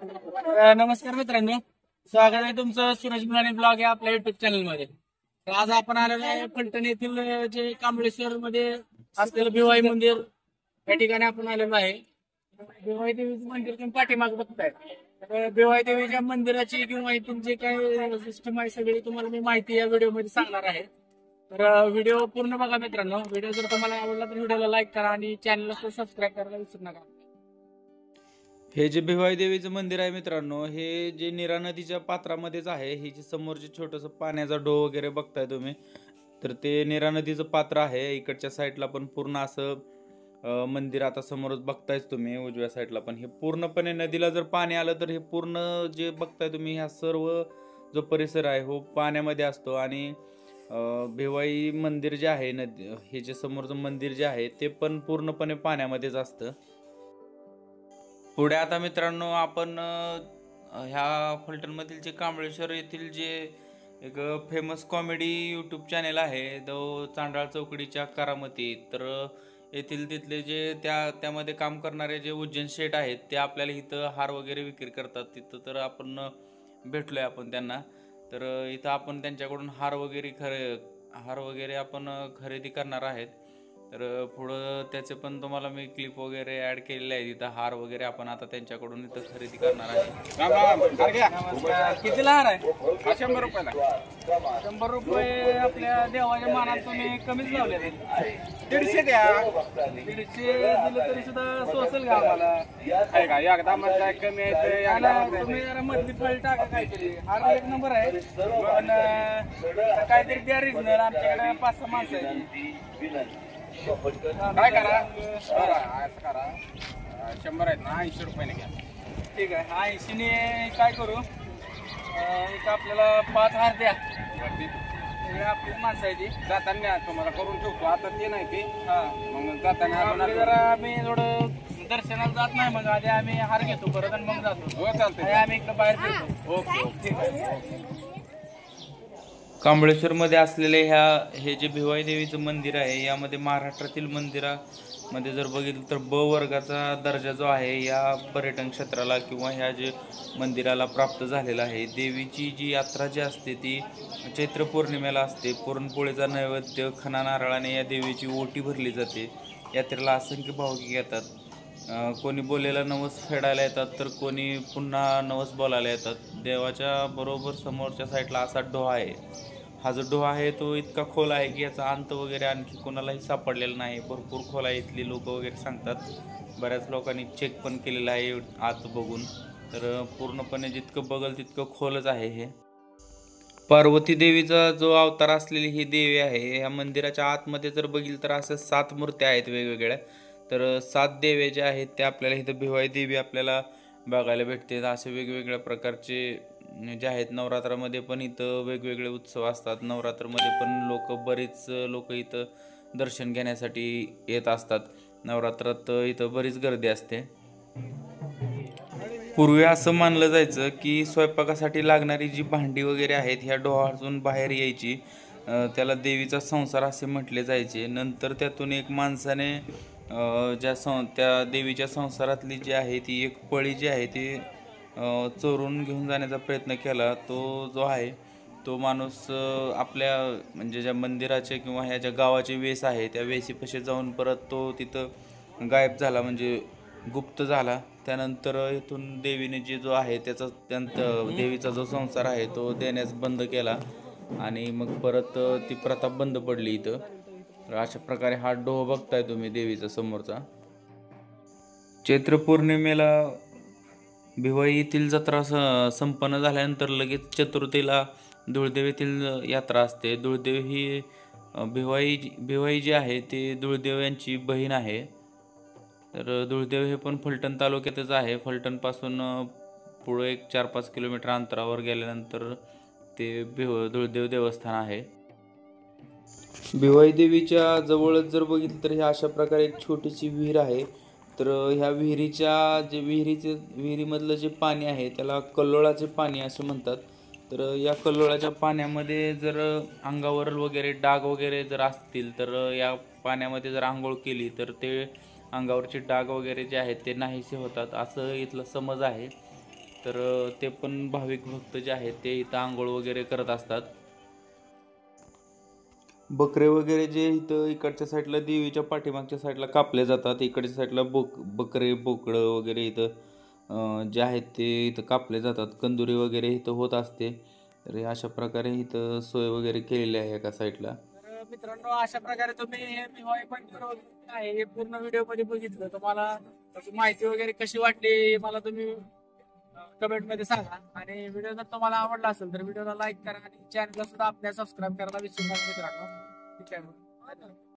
नमस्कार मित्रांनो, स्वागत आहे तुमचं सूरज मुलानी ब्लॉग या आपल्या युट्यूब चॅनल मध्ये। तर आज आपण आलेलो आहे फलटण येथील जे कांबळेश्वर मध्ये असलेलं भिवाई मंदिर या ठिकाणी आपण आलेलो आहे। भिवाई देवीचं मंदिर तुम्ही पाठीमागे बघताय। तर भिवाई देवीच्या मंदिराची किंवा इथून जे काही सिस्टम आहे सगळी तुम्हाला मी माहिती या व्हिडिओ मध्ये सांगणार आहे। तर व्हिडिओ पूर्ण बघा मित्रांनो। व्हिडिओ जर तुम्हाला आवडला तर व्हिडिओला लाईक करा आणि चॅनलला सबस्क्राईब करायला विसरू नका। हे जे भिवाई देवीचं मंदिर आहे मित्रांनो, हे जे नीरा नदीच्या पात्रामध्येच आहे। हे जे समोरचे छोटंसं पाण्याचा डोह वगैरे बघताय तुम्ही, तर ते नीरा नदीचं पात्र आहे। इकडच्या साईडला पण पूर्ण असं मंदिर आता समोरच बघतायच तुम्ही उजव्या साईडला पण। हे पूर्णपणे नदीला जर पाणी आलं तर हे पूर्ण जे बघताय तुम्ही ह्या सर्व जो परिसर आहे हो पाण्यामध्ये असतो। आणि भिवाई मंदिर जे आहे नदी, हे जे समोरचं मंदिर जे आहे ते पण पूर्णपणे पाण्यामध्येच असतं। पुढे आता मित्रांनो आपण ह्या फलटणमधील जे कांबळेश्वर येथील जे एक फेमस कॉमेडी यूट्यूब चॅनल आहे तो चांडाळ चौकडीच्या करामती, तर येथील तिथले जे त्यामध्ये काम करणारे जे उज्जैन शेठ आहेत ते आपल्याला इथं हार वगैरे विक्री करतात। तिथं तर आपण भेटलोय आपण त्यांना। तर इथं आपण त्यांच्याकडून हार वगैरे आपण खरेदी करणार आहेत। तर पुढं त्याचे पण तुम्हाला मी क्लिप वगैरे ऍड केलेले आहे। इथं हार वगैरे आपण आता त्यांच्याकडून इथं खरेदी करणार आहे। कितीला हार आहे? 100 रुपयाला। 100 रुपये आपल्या देवाच्या मानात तुम्ही कमीच लावले। 150 द्या। 150 दिलं तरी सुद्धा सोसल का आम्हाला? आहे का एकदा मग कमी आहे तुम्ही जरा मधली फळ टाका काहीतरी। हार एक नंबर आहे पण काहीतरी द्या रिजनल। आमच्याकडे 5-6 माणसं आहेत। काय करा असं करा, 100 आहेत ना 80 रुपयाने घ्या। ठीक आहे, 80 ने काय करू, एक आपल्याला 5 हार द्या। आपलीच माणसं आहे ती। जाताना तुम्हाला करून ठेवतो, आता ते नाही ते। मग जाताना जरा आम्ही थोडं दर्शनाला जात नाही, मग आधी आम्ही हार घेतो परत आणि मग जातो। हो चालतंय, आम्ही इकडे बाहेर फिरतो। ओके ठीक आहे। कांबळेश्वरमध्ये असलेले हे जे भिवाई देवीचं मंदिर आहे यामध्ये महाराष्ट्रातील मंदिरामध्ये जर बघितलं तर ब वर्गाचा दर्जा जो आहे या पर्यटन क्षेत्राला किंवा ह्या जे मंदिराला प्राप्त झालेला आहे। देवीची जी यात्रा जी असते ती चैत्र पौर्णिमेला असते। पुरणपोळीचा नैवेद्य खणा नारळाने या देवीची ओटी भरली जाते। यात्रेला असंख्य भाविक येतात। कोणी बोलेला नवस फेडायला येतात तर कोणी पुन्हा नवस बोलायला येतात। देवाच्या बरोबर समोरच्या साईडला असा डोहा आहे। हा जो डोहा आहे तो इतका खोल आहे की याचा अंत वगैरे आणखी कोणालाही सापडलेला नाही। भरपूर खोल आहे, इथली लोक वगैरे सांगतात। बऱ्याच लोकांनी चेक पण केलेलं आहे आत बघून। तर पूर्णपणे जितकं बघल तितकं खोलच आहे हे। पार्वती देवीचा जो अवतार असलेली ही देवी आहे, या मंदिराच्या आतमध्ये जर बघितलं तर असं 7 मूर्त्या आहेत वेगवेगळ्या। तर 7 देवी ज्या आहेत त्या आपल्याला इथं भिवाई देवी आपल्याला बघायला भेटते। असे वेगवेगळ्या प्रकारचे जे आहेत, नवरात्रामध्ये पण इथं वेगवेगळे उत्सव असतात। नवरात्रमध्ये पण बरीच लोक इथं दर्शन घेण्यासाठी येत असतात। नवरात्रात इथं बरीच गर्दी असते। पूर्वी असं मानलं जायचं की स्वयंपाकासाठी लागणारी जी भांडी वगैरे आहेत ह्या डोहातून बाहेर यायची, त्याला देवीचा संसार असे म्हटले जायचे। नंतर त्यातून एक माणसाने त्या देवीच्या संसारातली जी आहे ती एक पळी जी आहे ती चोरून घेऊन जाण्याचा प्रयत्न केला। तो जो आहे तो माणूस आपल्या म्हणजे ज्या मंदिराचे किंवा ह्या ज्या गावाचे वेस आहे त्या वेशीपाशी जाऊन परत तो तिथं गायब झाला, म्हणजे गुप्त झाला। त्यानंतर इथून देवीने जो आहे देवीचा जो संसार आहे तो देण्यास बंद केला आणि मग परत ती प्रथा बंद पडली इथं। तर अशा प्रकारे हा डोह बघताय तुम्ही देवीचा समोरचा। चैत्र पौर्णिमेला भिवाई येथील जत्रा संपन्न झाल्यानंतर लगेच चतुर्थीला धुळदेव येथील यात्रा असते। धुळदेव ही भिवाई जी आहे ती धुळदेव यांची बहीण आहे। तर धुळदेव हे पण फलटण तालुक्यातच आहे। फलटणपासून पुढे एक 4-5 किलोमीटर अंतरावर गेल्यानंतर ते धुळदेव देवस्थान आहे। भिवाई देवीच्या जवळच जर बघितलं तर ह्या अशा प्रकारे एक छोटीशी विहीर आहे। तर ह्या विहिरीमधलं जे पाणी आहे त्याला कल्लोळाचे पाणी असं म्हणतात। तर या कल्लोळाच्या पाण्यामध्ये जर अंगावर वगैरे डाग वगैरे जर असतील तर या पाण्यामध्ये जर आंघोळ केली तर ते अंगावरचे डाग वगैरे जे आहेत ते नाहीसे होतात, असं इथला समज आहे। तर ते पण भाविक भक्त जे आहेत ते इथं आंघोळ वगैरे करत असतात. बकरे वगैरे जे इथं इकडच्या साईडला देवीच्या पाठीमागच्या साईडला कापले जातात, इकडच्या साईडला बकरे बोकडं वगैरे इथं जे आहेत ते इथं कापले जातात. कंदुरी वगैरे इथं होत असते. तर अशा प्रकारे इथं सोय वगैरे केलेली आहे एका साईडला. तर मित्रांनो, अशा प्रकारे तुम्ही हे भिवाई मंदिर वगैरे आहे हे पूर्ण व्हिडिओ मध्ये बघितलं. तुम्हाला त्याची माहिती वगैरे कशी वाटली मला तुम्ही कमेंट मध्ये सांगा. आणि व्हिडिओ जर तुम्हाला आवडला असेल तर व्हिडिओला लाईक करा आणि चॅनलला सुद्धा आपल्या सबस्क्राईब करायला विसरू नका मित्रांनो. ठीक आहे.